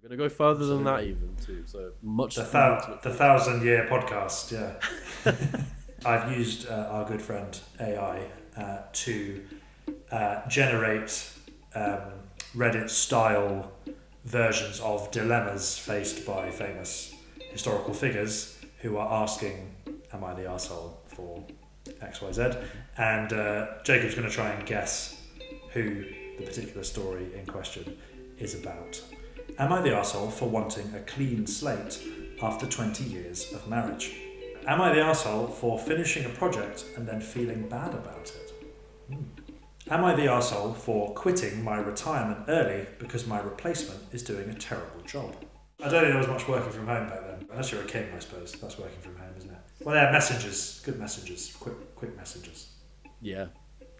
We're going to go further than that even too. So much. The 1,000-year podcast, yeah. I've used our good friend AI to generate Reddit-style versions of dilemmas faced by famous historical figures who are asking, am I the arsehole for XYZ? And Jacob's going to try and guess who the particular story in question is about. Am I the arsehole for wanting a clean slate after 20 years of marriage? Am I the arsehole for finishing a project and then feeling bad about it? Am I the arsehole for quitting my retirement early because my replacement is doing a terrible job? I don't think there was much working from home back then. Unless you're a king, I suppose. That's working from home, isn't it? Well, yeah, messengers. Good messengers. Quick messengers. Yeah.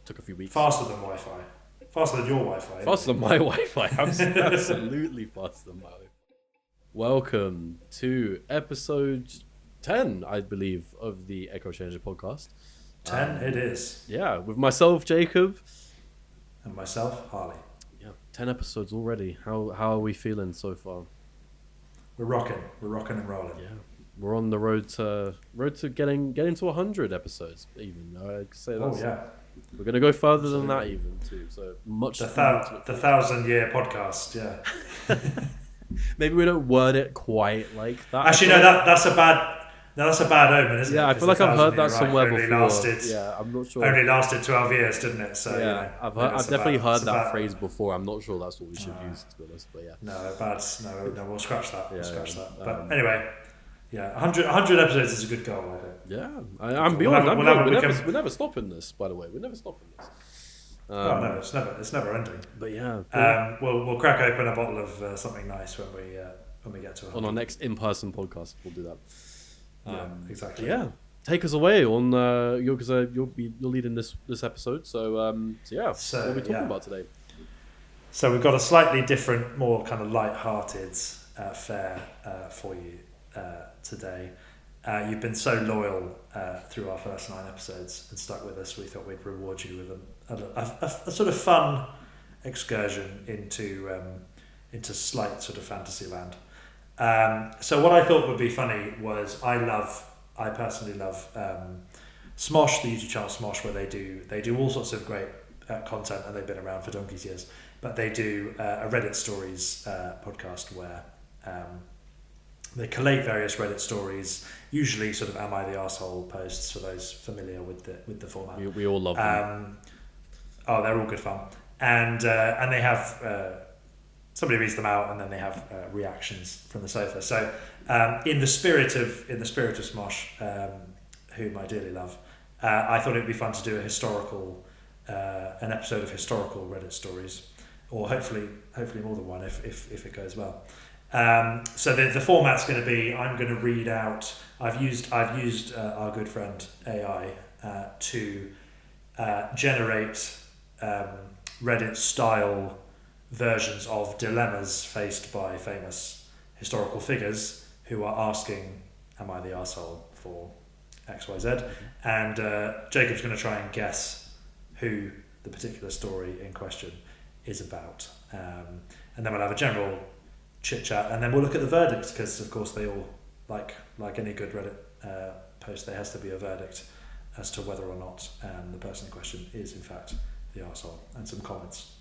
Took a few weeks. Faster than Wi-Fi. Faster than your Wi-Fi. Faster than my Wi-Fi. Absolutely faster than my Wi-Fi. Welcome to episode 10, I believe, of the Echo Changer podcast. 10 it is. Yeah, with myself, Jacob. And myself, Harley. Yeah, 10 episodes already. How are we feeling so far? We're rocking and rolling. Yeah, we're on the road to getting to 100 episodes. Even I'd say that's. Oh yeah. We're gonna go further than that even too. So much. The 1,000-year podcast. Yeah. Maybe we don't word it quite like that. Actually, no. That's a bad omen, isn't it? Yeah, I feel like I've heard that somewhere before. Yeah, I'm not sure. Only lasted 12 years, didn't it? So yeah, I've definitely heard that phrase before. I'm not sure that's what we should use, to be honest. But yeah. No, we'll scratch that. Yeah, But anyway, yeah, 100 episodes is a good goal, I think. Yeah, I'm beyond. We're never stopping this, by the way. We're never stopping this. No, it's never ending. But yeah, we'll crack open a bottle of something nice when we get to 100. On our next in-person podcast, we'll do that. Yeah, exactly. Yeah, take us away on because you're leading this episode. So what are we talking about today? So we've got a slightly different, more kind of light-hearted fare for you today. You've been so loyal through our first 9 episodes and stuck with us. We thought we'd reward you with a sort of fun excursion into slight sort of fantasy land. So what I thought would be funny was I personally love Smosh, the YouTube channel Smosh, where they do all sorts of great content, and they've been around for donkey's years. But they do a Reddit stories podcast where they collate various Reddit stories, usually sort of "Am I the arsehole" posts for those familiar with the format. We all love them. They're all good fun, and they have. Somebody reads them out, and then they have reactions from the sofa. So, in the spirit of Smosh, whom I dearly love, I thought it would be fun to do an episode of historical Reddit stories, or hopefully more than one if it goes well. So the format's going to be, I'm going to read out. I've used our good friend AI to generate Reddit style versions of dilemmas faced by famous historical figures who are asking, am I the arsehole for XYZ? And Jacob's going to try and guess who the particular story in question is about. And then we'll have a general chit-chat, and then we'll look at the verdicts, because of course they all, like any good Reddit post, there has to be a verdict as to whether or not the person in question is in fact the arsehole, and some comments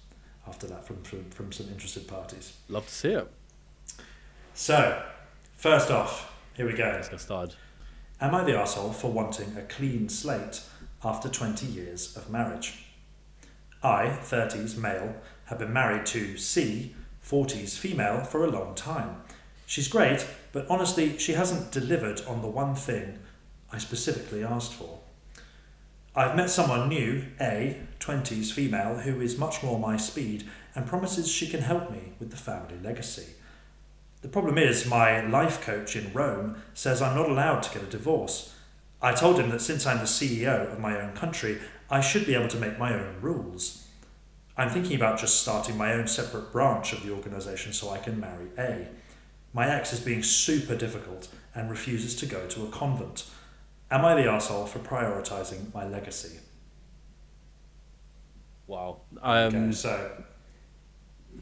after that from some interested parties. Love to see it. So, first off, here we go. Let's get started. Am I the arsehole for wanting a clean slate after 20 years of marriage? I, 30s male, have been married to C, 40s female, for a long time. She's great, but honestly, she hasn't delivered on the one thing I specifically asked for. I've met someone new, A, 20s female, who is much more my speed and promises she can help me with the family legacy. The problem is my life coach in Rome says I'm not allowed to get a divorce. I told him that since I'm the CEO of my own country, I should be able to make my own rules. I'm thinking about just starting my own separate branch of the organisation so I can marry A. My ex is being super difficult and refuses to go to a convent. Am I the arsehole for prioritising my legacy? Wow. Okay, so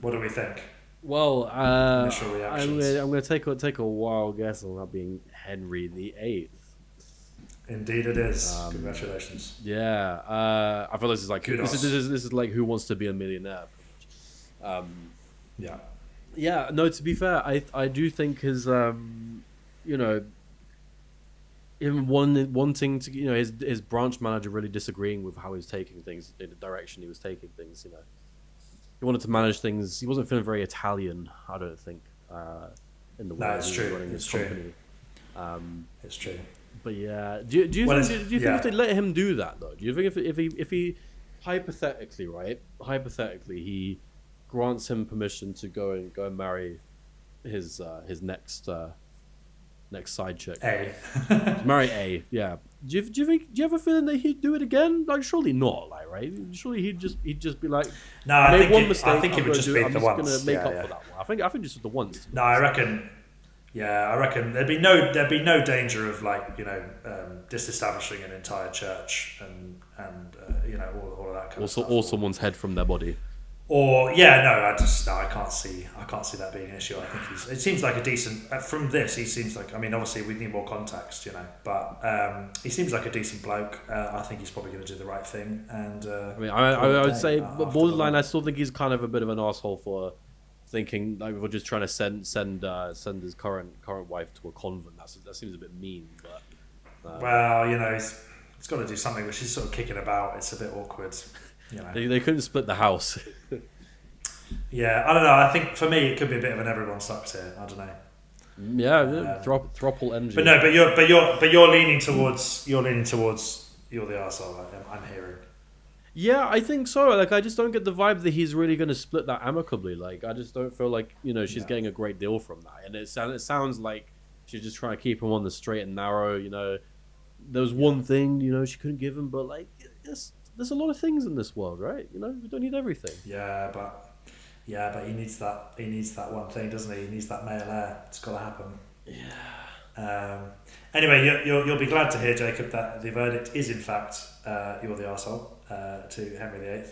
what do we think? Well, Initial reactions. I'm gonna take a wild guess on that being Henry VIII. Indeed, it is. Congratulations. Yeah, I feel this is like this is like Who Wants to Be a Millionaire. Pretty much. Yeah. Yeah. No, to be fair, I do think his you know, him wanting to, you know, his branch manager really disagreeing with how he was taking things, in the direction he was taking things. You know, he wanted to manage things. He wasn't feeling very Italian, I don't think, in the way he was running his company. It's true. But yeah, do you think if they let him do that though? Do you think if he hypothetically, right? Hypothetically, he grants him permission to go and marry his next side chick. Marry A, yeah. Do you have a feeling that he'd do it again? Like, surely not, like, right? Surely he'd just be like, no, I think it would just be the once. I'm just gonna make up for that one. I think just the once. No, I reckon there'd be no danger of, like, you know, disestablishing an entire church and you know, all of that kind of stuff. Or someone's head from their body. Or I can't see that being an issue. I think it seems like a decent from this. He seems like, I mean, obviously we need more context, you know, but he seems like a decent bloke. I think he's probably going to do the right thing. And I mean, I would say borderline. I still think he's kind of a bit of an asshole for thinking like we're just trying to send his current wife to a convent. That seems a bit mean, but well, you know, he's got to do something. Which is sort of kicking about. It's a bit awkward. You know. They couldn't split the house. Yeah, I don't know. I think for me it could be a bit of an everyone sucks here. I don't know. Yeah, throuple energy. But no, but you're leaning towards you're the arsehole. I'm hearing. Yeah, I think so. Like, I just don't get the vibe that he's really going to split that amicably. Like, I just don't feel like, you know, she's getting a great deal from that. And it sounds like she's just trying to keep him on the straight and narrow. You know, there was one thing, you know, she couldn't give him, but like, there's a lot of things in this world, right? You know, we don't need everything. Yeah, but he needs that one thing, doesn't he? He needs that male heir. It's got to happen. Yeah. Anyway, you'll be glad to hear, Jacob, that the verdict is in fact you're the arsehole to Henry VIII.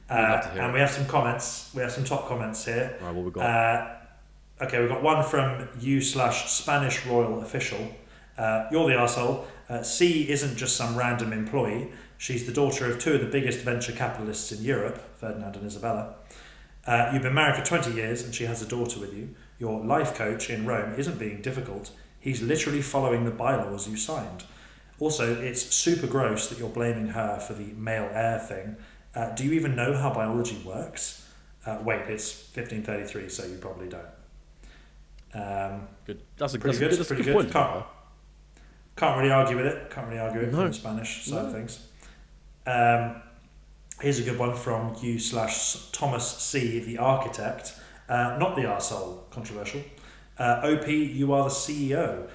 And we have some comments. We have some top comments here. All right, what we got? Okay, we've got one from you/Spanish Royal Official. You're the arsehole. C isn't just some random employee. She's the daughter of two of the biggest venture capitalists in Europe, Ferdinand and Isabella. You've been married for 20 years and she has a daughter with you. Your life coach in Rome isn't being difficult. He's literally following the bylaws you signed. Also, it's super gross that you're blaming her for the male heir thing. Do you even know how biology works? Wait, it's 1533, so you probably don't. Good. That's a pretty good point. Can't really argue with it. From the Spanish side of things. Here's a good one from you/Thomas C, the architect. Not the arsehole, controversial. OP, you are the CEO.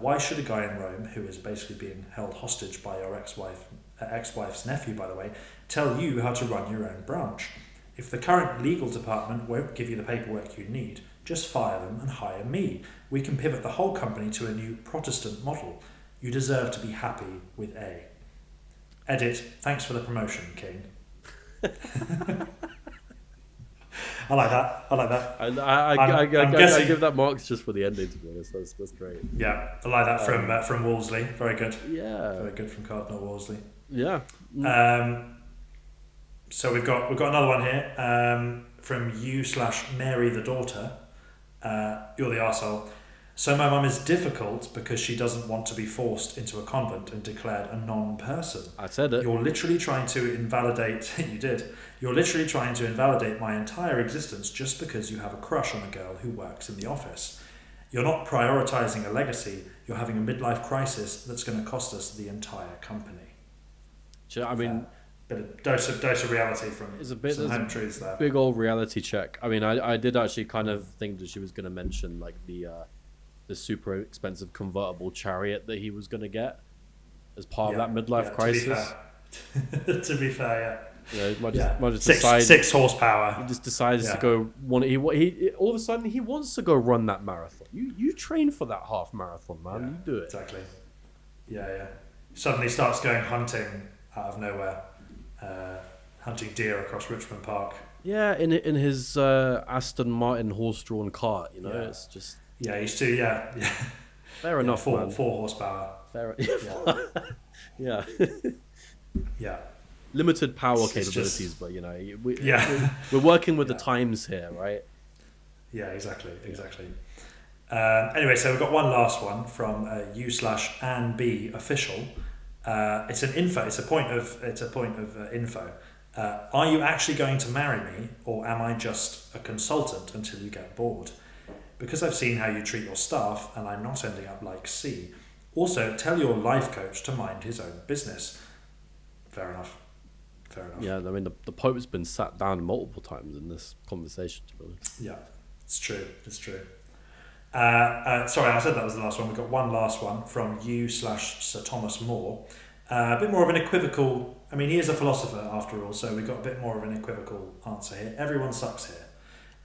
Why should a guy in Rome, who is basically being held hostage by your ex-wife's nephew, by the way, tell you how to run your own branch? If the current legal department won't give you the paperwork you need, just fire them and hire me. We can pivot the whole company to a new Protestant model. You deserve to be happy with A. Edit, thanks for the promotion, King. I like that. I give that marks just for the ending, to be honest. That's great. Yeah, I like that from Wolseley. Very good. Yeah. Very good from Cardinal Wolseley. Yeah. So we've got another one here from you/Mary the daughter. You're the arsehole. So my mum is difficult because she doesn't want to be forced into a convent and declared a non-person. I said it. You're literally trying to invalidate... You did. You're literally trying to invalidate my entire existence just because you have a crush on a girl who works in the office. You're not prioritising a legacy. You're having a midlife crisis that's going to cost us the entire company. I mean... bit of dose of reality from some home truths there. Big old reality check. I mean, I did actually kind of think that she was going to mention like the super expensive convertible chariot that he was going to get as part of that midlife crisis. To be fair, yeah. Might just decide 6 horsepower. He just decides to go. He all of a sudden he wants to go run that marathon. You train for that half marathon, man. You do it exactly. Yeah. Suddenly starts going hunting out of nowhere, hunting deer across Richmond Park. Yeah, in his Aston Martin horse-drawn cart, it's just he's too fair enough, four man. horsepower. Fair, yeah. Yeah. Limited power capabilities, but we're working with the times here, right? Yeah, exactly. Anyway, so we've got one last one from u/Ann B official. It's an info. It's a point of info. Are you actually going to marry me, or am I just a consultant until you get bored? Because I've seen how you treat your staff, and I'm not ending up like C. Also, tell your life coach to mind his own business. Fair enough. Yeah, I mean, the Pope's been sat down multiple times in this conversation, to be honest. Yeah, it's true. Sorry, I said that was the last one. We've got one last one from u/Sir Thomas Moore. A bit more of an equivocal... I mean, he is a philosopher after all, so we've got a bit more of an equivocal answer here. Everyone sucks here.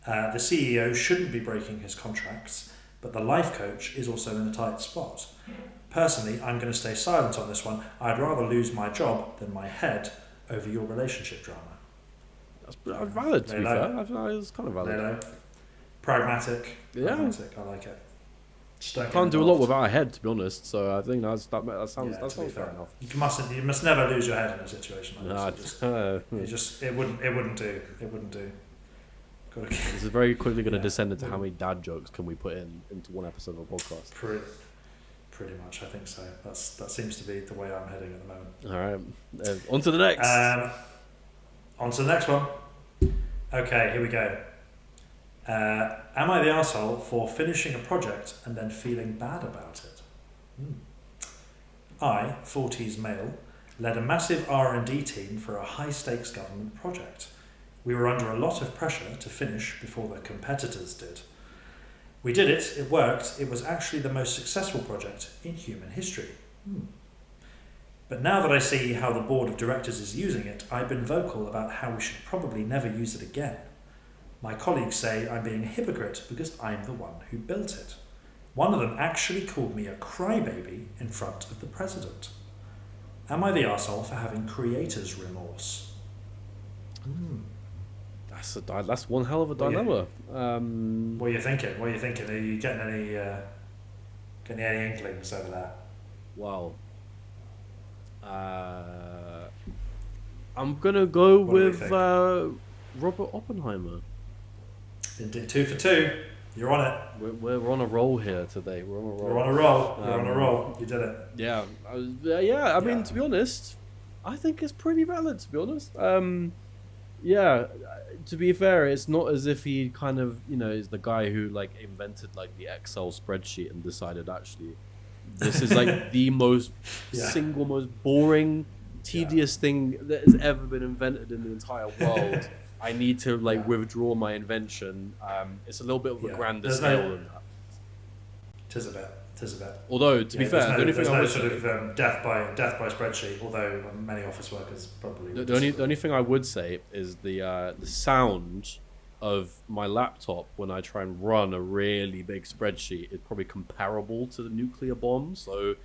The CEO shouldn't be breaking his contracts, but the life coach is also in a tight spot. Personally, I'm going to stay silent on this one. I'd rather lose my job than my head over your relationship drama. That's valid, to be fair. It's kind of valid. Pragmatic. Yeah. Pragmatic, I like it. Can't do a lot without a head, to be honest. So I think that sounds fair enough. You must never lose your head in a situation like this. It wouldn't do. This is very quickly going to descend into how many dad jokes can we put into one episode of a podcast. Pretty much, I think so. That seems to be the way I'm heading at the moment. All right, on to the next. On to the next one. Okay, here we go. Am I the arsehole for finishing a project and then feeling bad about it? I, 40s male, led a massive R&D team for a high-stakes government project. We were under a lot of pressure to finish before the competitors did. We did it, it worked, it was actually the most successful project in human history. But now that I see how the board of directors is using it, I've been vocal about how we should probably never use it again. My colleagues say I'm being a hypocrite because I'm the one who built it. One of them actually called me a crybaby in front of the president. Am I the arsehole for having creator's remorse? That's one hell of a dilemma. What are you thinking? Are you getting any inklings over there? Wow. I'm gonna go with Robert Oppenheimer. Indeed, 2 for 2. You're on it. We're on a roll here today. We're on a roll. You're on a roll. You did it. Yeah. I mean, to be honest, I think it's pretty valid. To be honest, to be fair, it's not as if he kind of, is the guy who invented the Excel spreadsheet and decided actually this is the most single most boring, tedious thing that has ever been invented in the entire world. I need to withdraw my invention. It's a little bit of a grander scale than that. Tis a bit. Although, to be fair, the only thing I would say, death by spreadsheet. Although many office workers probably. The only thing I would say is the sound of my laptop when I try and run a really big spreadsheet is probably comparable to the nuclear bomb. So,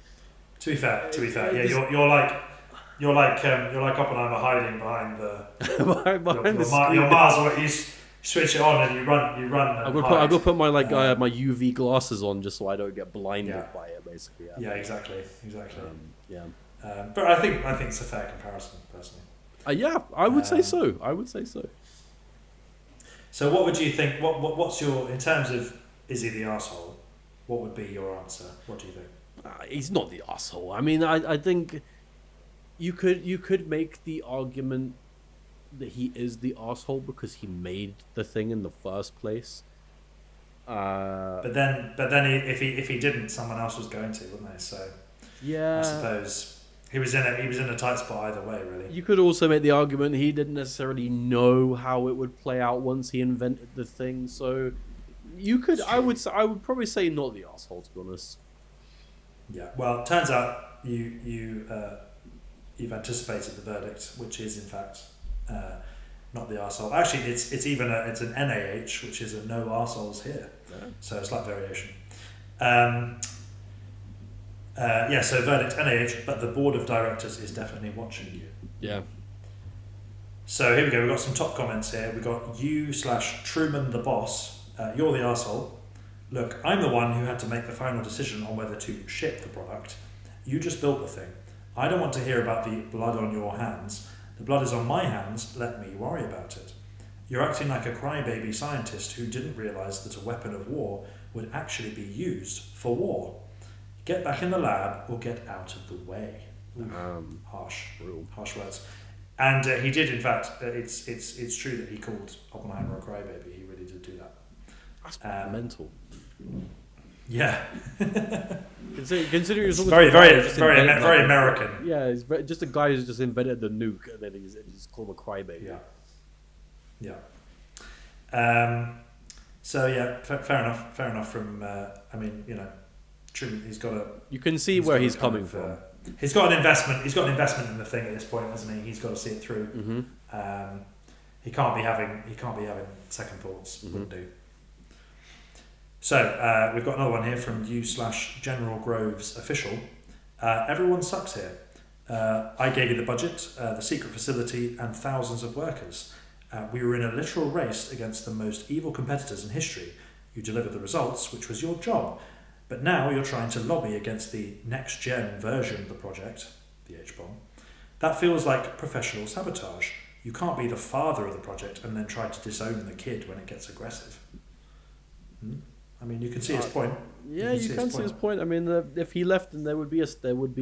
to be fair, you're like Oppenheimer hiding behind the screen. Your Mars, where you switch it on and you run. I'm gonna put my my UV glasses on just so I don't get blinded by it. Basically. Yeah, exactly. But I think it's a fair comparison, personally. I would say so. So, what would you think? What's your, in terms of is he the arsehole? What would be your answer? What do you think? He's not the arsehole. I mean, I think you could make the argument that he is the arsehole because he made the thing in the first place. But then if he didn't, someone else was going to, wouldn't they? So I suppose he was in a tight spot either way, really. You could also make the argument he didn't necessarily know how it would play out once he invented the thing. So I would probably say not the arsehole, to be honest. Yeah. Well, it turns out you've anticipated the verdict, which is in fact not the arsehole. Actually, it's an NaH, which is a no arseholes here. Yeah. So it's like variation. So verdict NaH, but the board of directors is definitely watching you. Yeah. So here we go. We've got some top comments here. We've got you/Truman the boss. You're the arsehole. Look, I'm the one who had to make the final decision on whether to ship the product. You just built the thing. I don't want to hear about the blood on your hands. The blood is on my hands. Let me worry about it. You're acting like a crybaby scientist who didn't realise that a weapon of war would actually be used for war. Get back in the lab or get out of the way. Harsh words. And he did, in fact. It's true that he called Oppenheimer a crybaby. He really did do that. That's mental. Yeah. Considering he's very American. Yeah, he's just a guy who's just invented the nuke, and then he's called a crybaby. Yeah. So yeah, fair enough. From Truman, he's got a. You can see where he's coming from. He's got an investment. He's got an investment in the thing at this point, hasn't he? He's got to see it through. Mm-hmm. He can't be having second thoughts. Mm-hmm. Wouldn't do. So we've got another one here from you/General Groves official. Everyone sucks here. I gave you the budget, the secret facility, and thousands of workers. We were in a literal race against the most evil competitors in history. You delivered the results, which was your job. But now you're trying to lobby against the next-gen version of the project, the H-bomb. That feels like professional sabotage. You can't be the father of the project and then try to disown the kid when it gets aggressive. I mean, you can see his point. Yeah, you can see his point. I mean, if he left, then there would be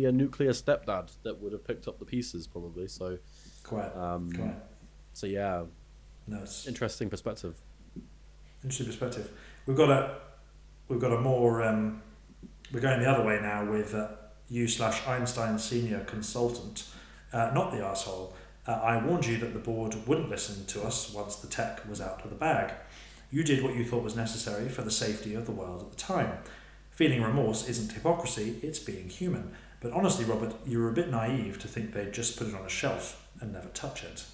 a nuclear stepdad that would have picked up the pieces, probably. So, quite. So yeah, no, it's interesting perspective. We've got a more. We're going the other way now with you/Einstein senior consultant, not the arsehole. I warned you that the board wouldn't listen to us once the tech was out of the bag. You did what you thought was necessary for the safety of the world at the time. Feeling remorse isn't hypocrisy, it's being human. But honestly, Robert, you were a bit naive to think they'd just put it on a shelf and never touch it.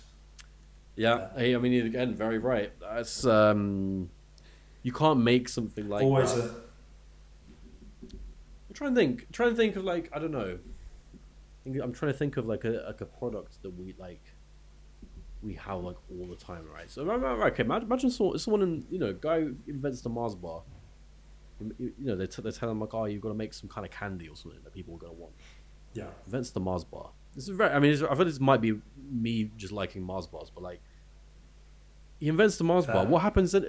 Yeah, I mean, again, very right. That's you can't make something like always that. I'm trying to think of like, I don't know. I'm trying to think of like a product that we have like all the time, right? So okay, imagine someone guy who invents the Mars bar. They tell him like, oh, you've got to make some kind of candy or something that people are gonna want. Yeah, invents the Mars bar. This is very. I mean, I thought this might be me just liking Mars bars, but like, he invents the Mars bar. What happens then?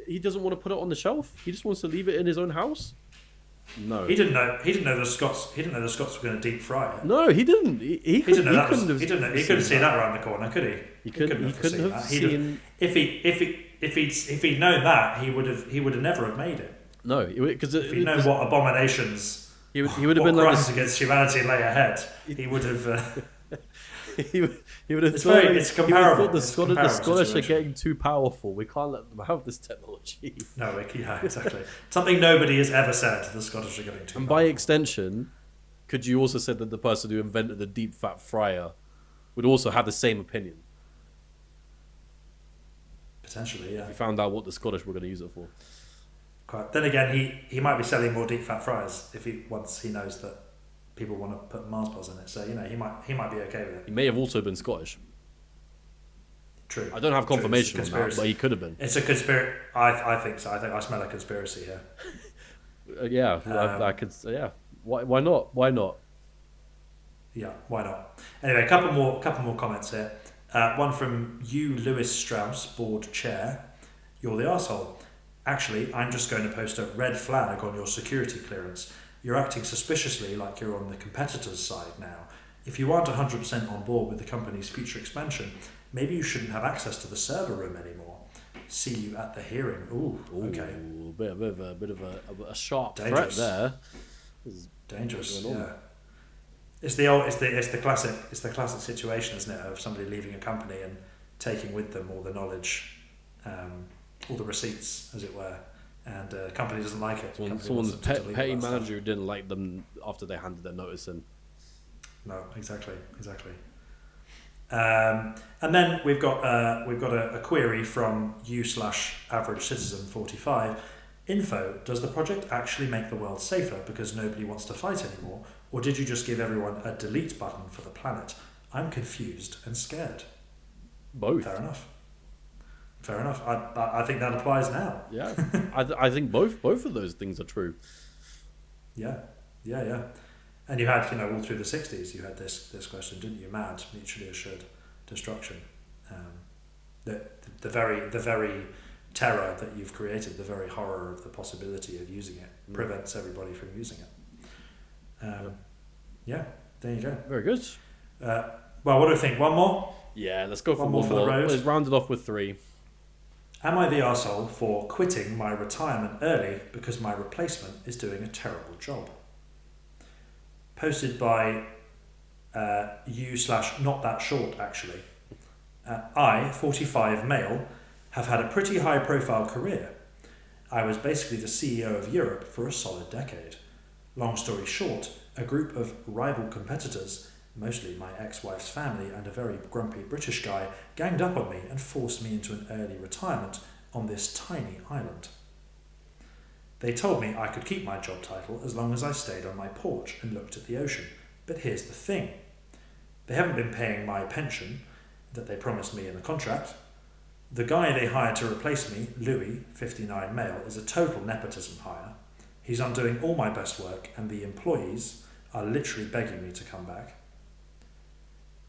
He doesn't want to put it on the shelf. He just wants to leave it in his own house. No, he didn't know the Scots were going to deep fry it. No, he didn't. He couldn't have seen that around the corner, could he? He couldn't have seen. If he'd known that, he would have never have made it. No, because if he'd known what abominations, he would have been like crimes against humanity lay ahead, he would have. He would have it's comparable. The Scottish are getting too powerful. We can't let them have this technology. No, yeah, exactly. Something nobody has ever said. The Scottish are getting too. And powerful. By extension, could you also say that the person who invented the deep fat fryer would also have the same opinion? Potentially, yeah. If you found out what the Scottish were going to use it for. Quite. Then again, he might be selling more deep fat fries once he knows that people want to put Mars bars in it. So he might be okay with it. He may have also been Scottish. True. I don't have confirmation on that, but he could have been. It's a conspiracy. I think so. I think I smell a conspiracy here. Yeah, I could. Yeah, why not? Why not? Yeah, why not? Anyway, a couple more comments here. One from you, Lewis Strauss, board chair. You're the arsehole. Actually, I'm just going to post a red flag on your security clearance. You're acting suspiciously like you're on the competitor's side now. If you aren't 100% on board with the company's future expansion, maybe you shouldn't have access to the server room anymore. See you at the hearing. Ooh, okay. Bit of a sharp Dangerous. threat there. Dangerous. Yeah. It's the classic situation, isn't it, of somebody leaving a company and taking with them all the knowledge, all the receipts, as it were. And the company doesn't like it. Someone's petty manager who didn't like them after they handed their notice in. No, exactly. And then we've got a query from you/average citizen 45. Info: does the project actually make the world safer because nobody wants to fight anymore, or did you just give everyone a delete button for the planet? I'm confused and scared. Both. Fair enough. I think that applies now. Yeah, I think both of those things are true. Yeah. And you had, all through the 60s, you had this question, didn't you? MAD, mutually assured destruction. The very terror that you've created, the very horror of the possibility of using it, prevents everybody from using it. Yeah, there you go. Very good. Well, what do we think? One more? Yeah, let's go for one more. The road. Let's round it off with 3. Am I the arsehole for quitting my retirement early because my replacement is doing a terrible job? Posted by you/not that short, actually. I, 45 male, have had a pretty high profile career. I was basically the CEO of Europe for a solid decade. Long story short, a group of rival competitors, mostly my ex-wife's family and a very grumpy British guy, ganged up on me and forced me into an early retirement on this tiny island. They told me I could keep my job title as long as I stayed on my porch and looked at the ocean. But here's the thing. They haven't been paying my pension that they promised me in the contract. The guy they hired to replace me, Louis, 59 male, is a total nepotism hire. He's undoing all my best work and the employees are literally begging me to come back.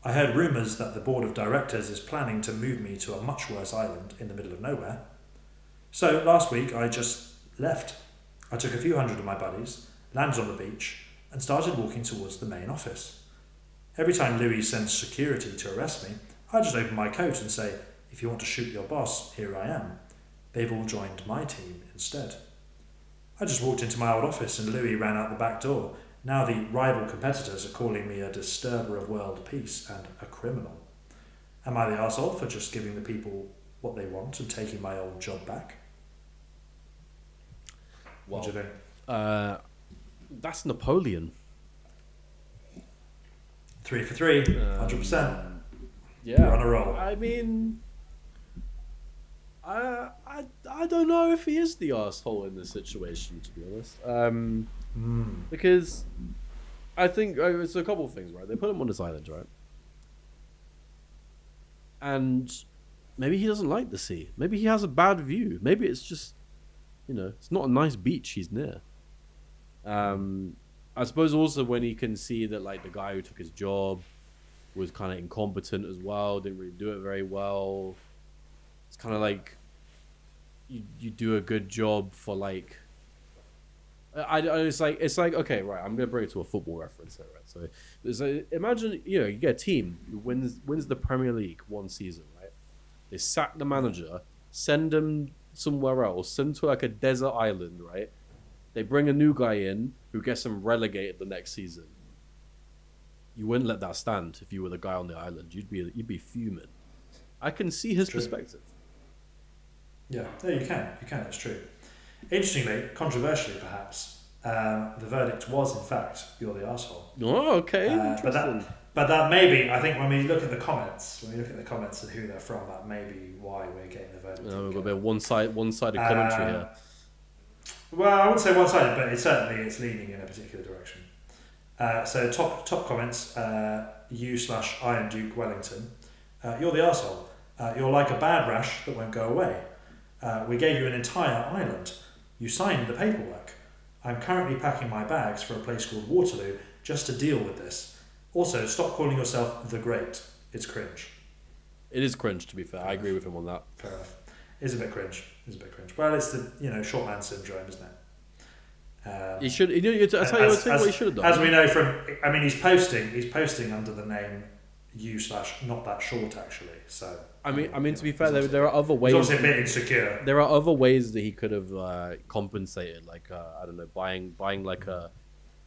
I heard rumours that the board of directors is planning to move me to a much worse island in the middle of nowhere. So last week I just left. I took a few hundred of my buddies, landed on the beach, and started walking towards the main office. Every time Louis sends security to arrest me, I just open my coat and say, if you want to shoot your boss, here I am. They've all joined my team instead. I just walked into my old office and Louis ran out the back door. Now the rival competitors are calling me a disturber of world peace and a criminal. Am I the arsehole for just giving the people what they want and taking my old job back? Well, what do you think? That's Napoleon. 3 for 3, 100%. Yeah, you're on a roll. I mean, I don't know if he is the arsehole in this situation, to be honest. Because I think it's a couple of things, right? They put him on this island, right? And maybe he doesn't like the sea. Maybe he has a bad view. Maybe it's just, it's not a nice beach he's near. I suppose also when he can see that like the guy who took his job was kind of incompetent as well, didn't really do it very well. It's kind of like you do a good job for like. It's like okay, right. I'm gonna bring it to a football reference here, right? So imagine you get a team who wins the Premier League one season, right? They sack the manager, send him somewhere else, send him to like a desert island, right? They bring a new guy in who gets them relegated the next season. You wouldn't let that stand if you were the guy on the island. You'd be fuming. I can see his perspective. Yeah, you can. It's true. Interestingly, controversially perhaps, the verdict was in fact you're the arsehole. Oh, okay. But that may be, I think when we look at the comments and who they're from, that may be why we're getting the verdict. We've got a bit of one-sided commentary here. Well, I wouldn't say one-sided, but it's leaning in a particular direction. So top comments, you/Iron Duke Wellington. You're the arsehole. You're like a bad rash that won't go away. We gave you an entire island. You signed the paperwork. I'm currently packing my bags for a place called Waterloo just to deal with this. Also, stop calling yourself the Great. It's cringe. It is cringe, to be fair. I agree with him on that. Fair enough. It's a bit cringe. Well, it's the short man syndrome, isn't it? He should. I tell you what he should have done. As we know from, he's posting under the name you/not that short actually. So I mean, to be fair, there are other ways. He's obviously a bit insecure. There are other ways that he could have compensated, like I don't know, buying like a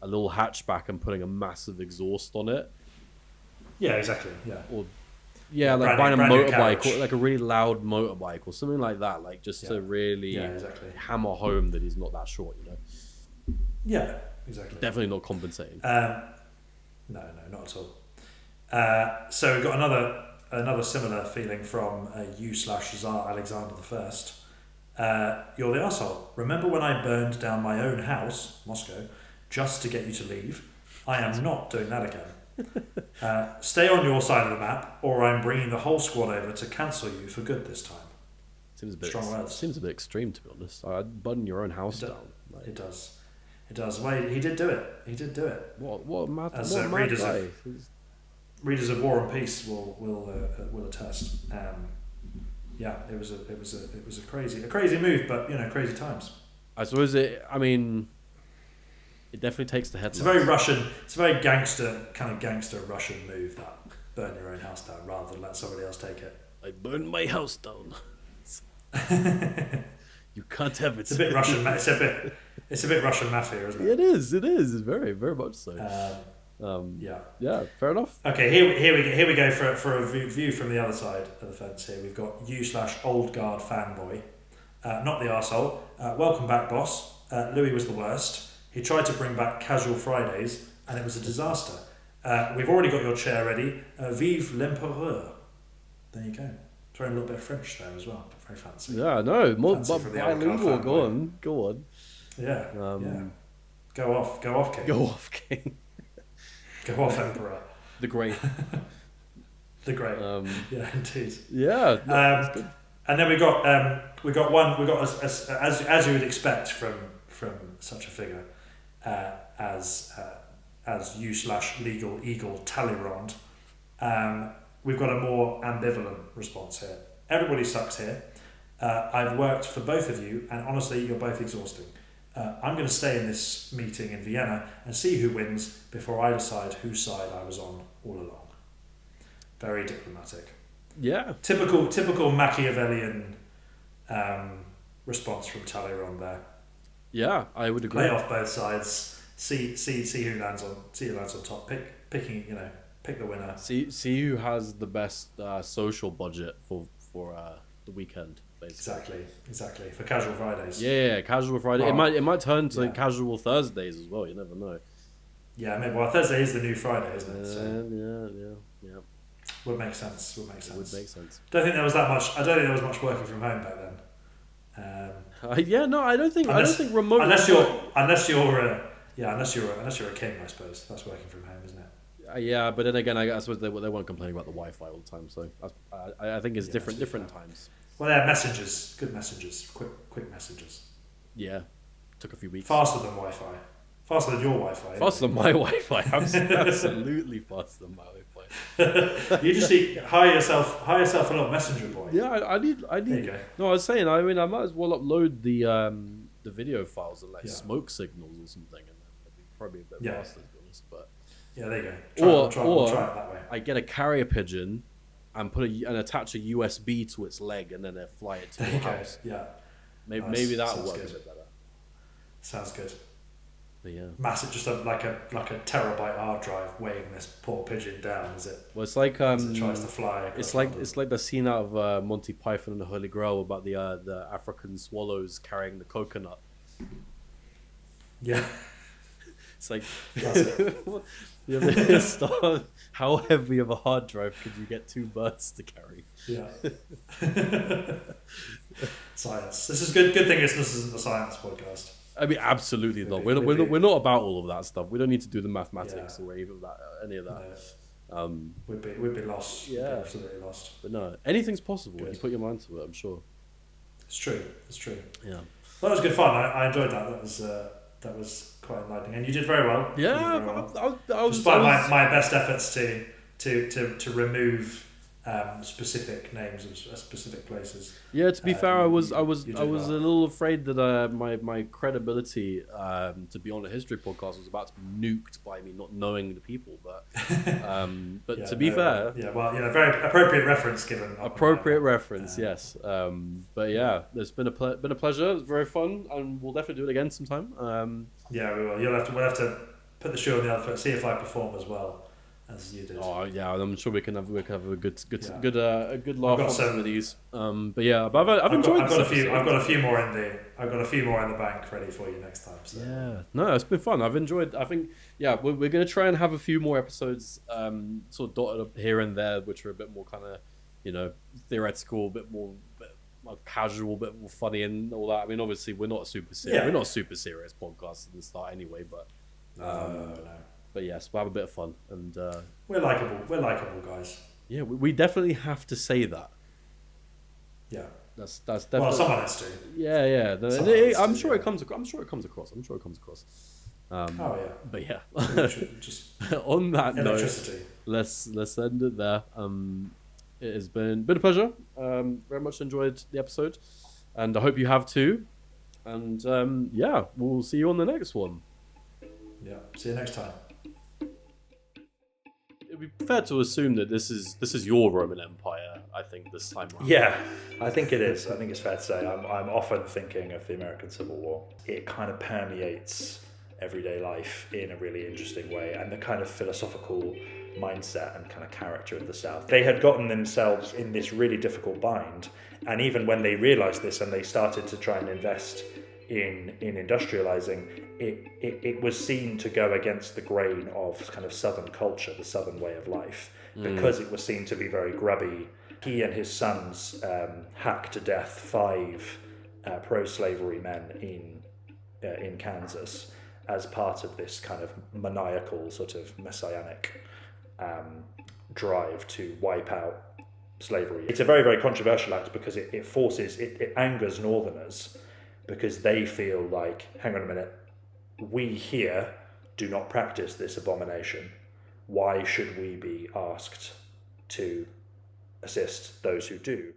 little hatchback and putting a massive exhaust on it. Yeah, exactly. Yeah. Or like buying a motorbike, or like a really loud motorbike, or something like that, like just to really hammer home that he's not that short, Yeah, exactly. Definitely not compensating. No, not at all. So we've got another similar feeling from you/Tsar Alexander I. You're the arsehole. Remember when I burned down my own house, Moscow, just to get you to leave? I am not doing that again. Stay on your side of the map, or I'm bringing the whole squad over to cancel you for good this time. Seems a bit strong words. Seems a bit extreme, to be honest. I'd burn your own house down. Like, it does. It does. Well, he did do it. He did do it. What mad? As what mad guy? Readers of War and Peace will attest. Yeah, it was a crazy move, but crazy times. I suppose it. I mean, it definitely takes the headlines. It's a very gangster Russian move, that burn your own house down rather than let somebody else take it. I burned my house down. You can't have it. It's a bit Russian. It's a bit Russian mafia, isn't it? It is. It's very, very much so. Yeah. Fair enough. Okay, here we go for a view from the other side of the fence. Here we've got you/old guard fanboy, not the arsehole. Welcome back, boss. Louis was the worst. He tried to bring back casual Fridays, and it was a disaster. We've already got your chair ready. Vive l'empereur. There you go. Throwing a little bit of French there as well. Very fancy. Yeah, no, more bilingual. Go on. Yeah. Go off, King. Go off, King. Go off, Emperor. The Great. The Great. Yeah, indeed. Yeah. And then we got as you would expect from such a figure as you/legal eagle Talleyrand. We've got a more ambivalent response here. Everybody sucks here. I've worked for both of you, and honestly, you're both exhausting. I'm going to stay in this meeting in Vienna and see who wins before I decide whose side I was on all along. Very diplomatic. Yeah. Typical Machiavellian response from Talleyrand there. Yeah, I would agree. Play off both sides. See who lands on top. Pick the winner. See who has the best social budget for the weekend. Basically. Exactly. For casual Fridays. Yeah, casual Friday. Well, it might turn to casual Thursdays as well. You never know. Yeah, maybe. Well, Thursday is the new Friday, isn't it? So yeah. Would make sense. Would make sense. I don't think there was much working from home back then. I don't think remote. Unless you're a king, I suppose that's working from home, isn't it? Yeah, but then again, I suppose they weren't complaining about the Wi-Fi all the time. So I think it's different times. Well, they had messengers, good messengers, quick messengers. Yeah, took a few weeks. Faster than Wi-Fi. Faster than your Wi-Fi. Faster than my Wi-Fi. Absolutely faster than my Wi-Fi. You just hire yourself a little messenger boy. Yeah, I need. There you go. No, I was saying. I mean, I might as well upload the video files and smoke signals or something, and that'd be probably a bit faster, to be honest. But yeah, there you go. We'll try it that way. I get a carrier pigeon and attach a USB to its leg, and then they fly it to your house. Yeah, maybe that'll work a bit better. Sounds good. But yeah, massive, just like a terabyte hard drive weighing this poor pigeon down. Is it? Well, it's like as it tries to fly. It's like the scene out of Monty Python and the Holy Grail about the African swallows carrying the coconut. Yeah, it's like it. How heavy of a hard drive could you get two birds to carry? Yeah. Science. This is good. Good thing this isn't a science podcast. I mean, absolutely not. We're not about all of that stuff. We don't need to do the mathematics or any of that. No. We'd be lost. Yeah, we'd be absolutely lost. But no, anything's possible. If you put your mind to it, I'm sure. It's true. Yeah. Well, that was good fun. I enjoyed that. That was quite enlightening, and you did very well. Yeah, despite my best efforts to remove specific names of specific places. Yeah, to be fair, I was a well. little afraid that my credibility to be on a history podcast was about to be nuked by me not knowing the people. But to be fair, very appropriate reference given. Appropriate reference, yes. But yeah, it's been a pleasure. It was very fun, and we'll definitely do it again sometime. Yeah, we will. We'll have to put the shoe on the other foot. See if I perform as well as you did. Oh yeah, I'm sure we can have a good laugh on some of these. But yeah, I've enjoyed. I've got a few more in the bank ready for you next time. So. Yeah, no, it's been fun. I've enjoyed. I think we're gonna try and have a few more episodes, sort of dotted up here and there, which are a bit more kind of, theoretical, a bit more casual, a bit more funny and all that. I mean, obviously we're not a super serious podcast at the start anyway, but. No. But yes, we'll have a bit of fun, and we're likable. We're likable guys. Yeah, we definitely have to say that. Yeah. That's definitely. Well, someone has to. Yeah. I'm sure it comes across. Oh yeah. But yeah. Just on that electricity. note, let's end it there. It has been a pleasure. Very much enjoyed the episode, and I hope you have too. And yeah, we'll see you on the next one. Yeah. See you next time. It'd be fair to assume that this is your Roman Empire, I think, this time around. Yeah, I think it is. I think it's fair to say. I'm often thinking of the American Civil War. It kind of permeates everyday life in a really interesting way, and the kind of philosophical mindset and kind of character of the South. They had gotten themselves in this really difficult bind, and even when they realised this and they started to try and invest in industrializing, it was seen to go against the grain of kind of Southern culture, the Southern way of life, because it was seen to be very grubby. He and his sons hacked to death 5 pro-slavery men in Kansas as part of this kind of maniacal sort of messianic drive to wipe out slavery. It's a very, very controversial act because it angers Northerners, because they feel like, hang on a minute, we here do not practice this abomination. Why should we be asked to assist those who do?